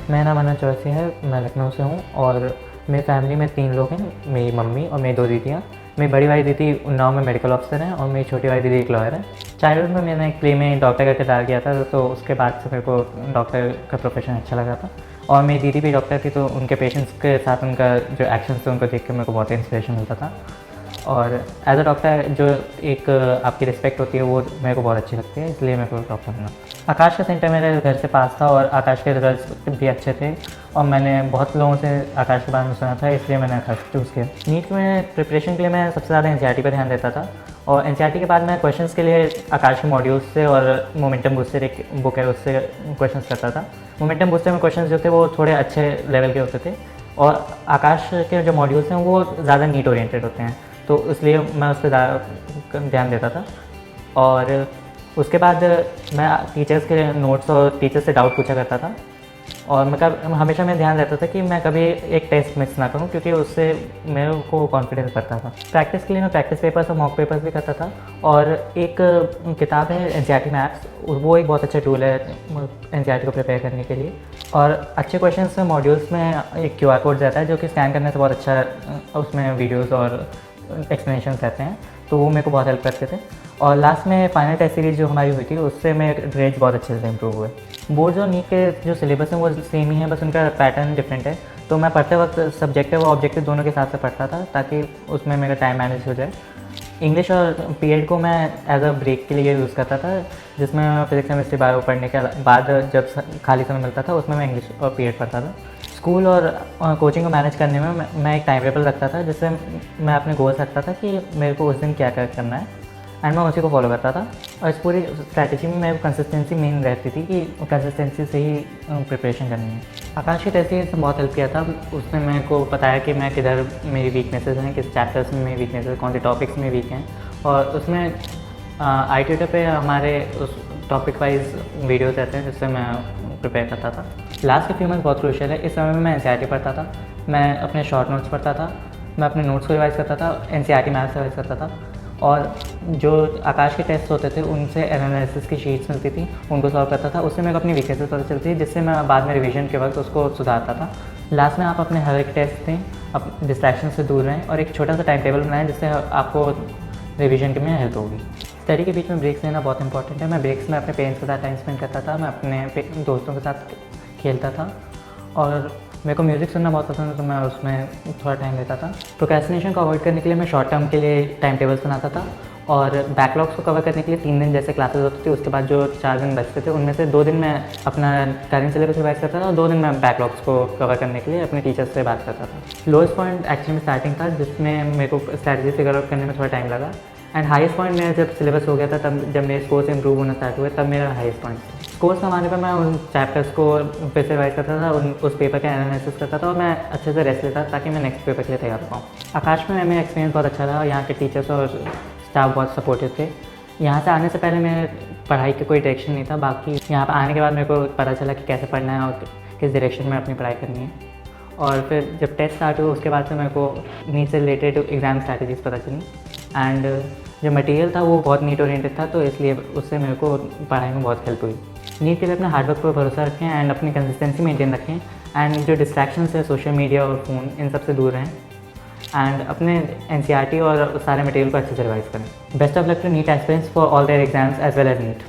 मेरा नाम अनंत चौरसिया है, मैं लखनऊ से हूँ और मेरी फैमिली में 3 लोग हैं, मेरी मम्मी और मेरी 2 दीदियाँ। मेरी बड़ी वाली दीदी उन्नाव में मेडिकल ऑफिसर हैं और मेरी छोटी वाली दीदी एक लॉयर है। चाइल्डहुड में मैंने एक प्ले में डॉक्टर का किरदार किया था, तो उसके बाद से मेरे को डॉक्टर का प्रोफेशन अच्छा लगा था। और मेरी दीदी भी डॉक्टर थी, तो उनके पेशेंट्स के साथ उनका जो एक्शंस थे उनको देख के मेरे को बहुत इंस्पिरेशन मिलता था। और एज अ डॉक्टर जो एक आपकी रिस्पेक्ट होती है वो मेरे को बहुत अच्छी लगती है, इसलिए मेरे को डॉक्टर बनना। आकाश का सेंटर मेरे घर से पास था और आकाश के रिजल्ट्स भी अच्छे थे और मैंने बहुत लोगों से आकाश के बारे में सुना था, इसलिए मैंने आकाश चूज़ किया। नीट में प्रिपरेशन के लिए मैं सबसे ज़्यादा एनसीईआरटी पर ध्यान देता था और एनसीईआरटी के बाद मैं क्वेश्चंस के लिए आकाश के मॉड्यूल्स से और मोमेंटम बूस्टर एक बुक है उससे क्वेश्चंस करता था। मोमेंटम बूस्टर में क्वेश्चंस जो थे वो थोड़े अच्छे लेवल के होते थे और आकाश के जो मॉड्यूल्स हैं वो ज़्यादा नीट ओरिएंटेड होते हैं, तो इसलिए मैं उस पर ज़्यादा ध्यान देता था। और उसके बाद मैं टीचर्स के नोट्स और टीचर्स से डाउट पूछा करता था और हमेशा मैं ध्यान रहता था कि मैं कभी एक टेस्ट मिस ना करूं, क्योंकि उससे मेरे को कॉन्फिडेंस बढ़ता था। प्रैक्टिस के लिए मैं प्रैक्टिस पेपर्स और मॉक पेपर्स भी करता था और एक किताब है एनसीईआरटी मैथ्स, वो एक बहुत अच्छा टूल है एनसीईआरटी को प्रिपेयर करने के लिए। और अच्छे क्वेश्चंस में मॉड्यूल्स में एक क्यूआर कोड रहता है जो कि स्कैन करने से बहुत अच्छा उसमें वीडियोज़ और एक्सप्लेनेशन रहते हैं, तो वो मेरे को बहुत हेल्प करते थे। और लास्ट में फाइनल टेस्ट सीरीज़ जो हमारी हुई थी उससे मेरे ग्रेड्स बहुत अच्छे से इम्प्रूव हुए। बोर्ड्स और नीट के जो सिलेबस हैं वो सेम ही है, बस उनका पैटर्न डिफरेंट है। तो मैं पढ़ते वक्त सब्जेक्टिव और ऑब्जेक्टिव दोनों के साथ से पढ़ता था ताकि उसमें मेरा टाइम मैनेज हो जाए। इंग्लिश और पीएड को मैं एज अ ब्रेक के लिए यूज़ करता था, जिसमें फिजिक्स केमिस्ट्री बायो पढ़ने के बाद जब खाली समय मिलता था उसमें मैं इंग्लिश और पीएड पढ़ता था। स्कूल और कोचिंग को मैनेज करने में मैं एक टाइम टेबल रखता था, जिससे मैं अपने गोल्स रखता था कि मेरे को उस दिन क्या क्या करना है एंड मैं उसी को फॉलो करता था। और इस पूरी स्ट्रैटेजी में मेरे को कंसिस्टेंसी मेन रहती थी कि कंसिस्टेंसी से ही प्रिपरेशन करनी है। आकाश की टेस्ट सीरीज ने बहुत हेल्प किया था, उसने मेरे को बताया कि मैं किधर मेरी वीकनेसेस हैं, किस चैप्टर्स में मेरी वीकनेसेस, कौन से टॉपिक्स में वीक हैं। और उसमें आई ट्यूटर पे हमारे उस टॉपिक वाइज वीडियोज़ रहते हैं जिससे मैं प्रिपेयर करता था। लास्ट के फ्यू मंथ बहुत क्रूशियल है। इस समय में मैं एनसीईआरटी पढ़ता था, मैं अपने शॉर्ट नोट्स पढ़ता था, मैं अपने नोट्स को रिवाइज़ करता था, एनसीईआरटी मैथ्स रिवाइज़ करता था और जो आकाश के टेस्ट होते थे उनसे एनालिसिस की शीट्स मिलती थी, उनको सॉल्व करता था। उससे मेरे को अपनी वीकनेसेस पता चलती थी, जिससे मैं बाद में रिवीजन के वक्त उसको सुधारता था। लास्ट में आप अपने हर एक टेस्ट दें, अब डिस्ट्रैक्शन से दूर रहें और एक छोटा सा टाइम टेबल बनाएं जिससे आपको रिवीजन के में हेल्प होगी। स्टडी के बीच में ब्रेक्स लेना बहुत इंपॉर्टेंट है। मैं ब्रेक्स में अपने पेरेंट्स के साथ टाइम स्पेंड करता था, मैं अपने दोस्तों के साथ खेलता था और मेरे को म्यूज़िक सुनना बहुत पसंद है, तो मैं उसमें थोड़ा टाइम देता था। प्रोक्रेस्टिनेशन को अवॉइड करने के लिए मैं शॉर्ट टर्म के लिए टाइम टेबल्स बनाता था और बैकलॉग्स को कवर करने के लिए 3 दिन जैसे क्लासेस होती थी, उसके बाद जो 4 दिन बचते थे उनमें से 2 दिन मैं अपना करेंट सिलेबस रिवाइज करता था और 2 दिन मैं बैकलॉग्स को कवर करने के लिए अपने टीचर्स से बात करता था। लोएस्ट पॉइंट एक्चुअली में स्टार्टिंग था, जिसमें मेरे को स्ट्रैटेजी फिगर आउट करने में थोड़ा टाइम लगा एंड हाईएस्ट पॉइंट मेरा जब सिलेबस हो गया था, तब जब मेरे स्कोर्स इंप्रूव होना स्टार्ट हुए तब मेरा हाईएस्ट पॉइंट था। स्कोर्स कमाने पर मैं उन चैप्टर्स को फिर से रिवाइज करता था, उस पेपर का एनालिसिस करता था और मैं अच्छे से रेस्ट लेता ताकि मैं नेक्स्ट पेपर के लिए तैयार हो पाऊँ। आकाश में मेरा एक्सपीरियंस बहुत अच्छा रहा, यहाँ के टीचर्स और स्टाफ बहुत सपोर्टिव थे। यहाँ से आने से पहले मेरे पढ़ाई का कोई डायरेक्शन नहीं था, बाकी यहाँ पर आने के बाद मेरे को पता चला कि कैसे पढ़ना है और किस डायरेक्शन में अपनी पढ़ाई करनी है। और फिर जब टेस्ट स्टार्ट हुआ उसके बाद से मेरे को नीट से रिलेटेड एग्ज़ाम स्ट्रैटेजीज़ पता चली एंड जो मटेरियल था वो बहुत नीट ओरिएंटेड था, तो इसलिए उससे मेरे को पढ़ाई में बहुत हेल्प हुई। नीट के लिए अपने हार्डवर्क पर भरोसा रखें एंड अपनी कंसिस्टेंसी मेंटेन रखें एंड जो डिस्ट्रैक्शंस है सोशल मीडिया और फ़ोन, इन सब से दूर रहें एंड अपने एनसीईआरटी और सारे मटेरियल को अच्छे से रिवाइज करें। Best of luck to NEET aspirants for all their exams as well as NEET.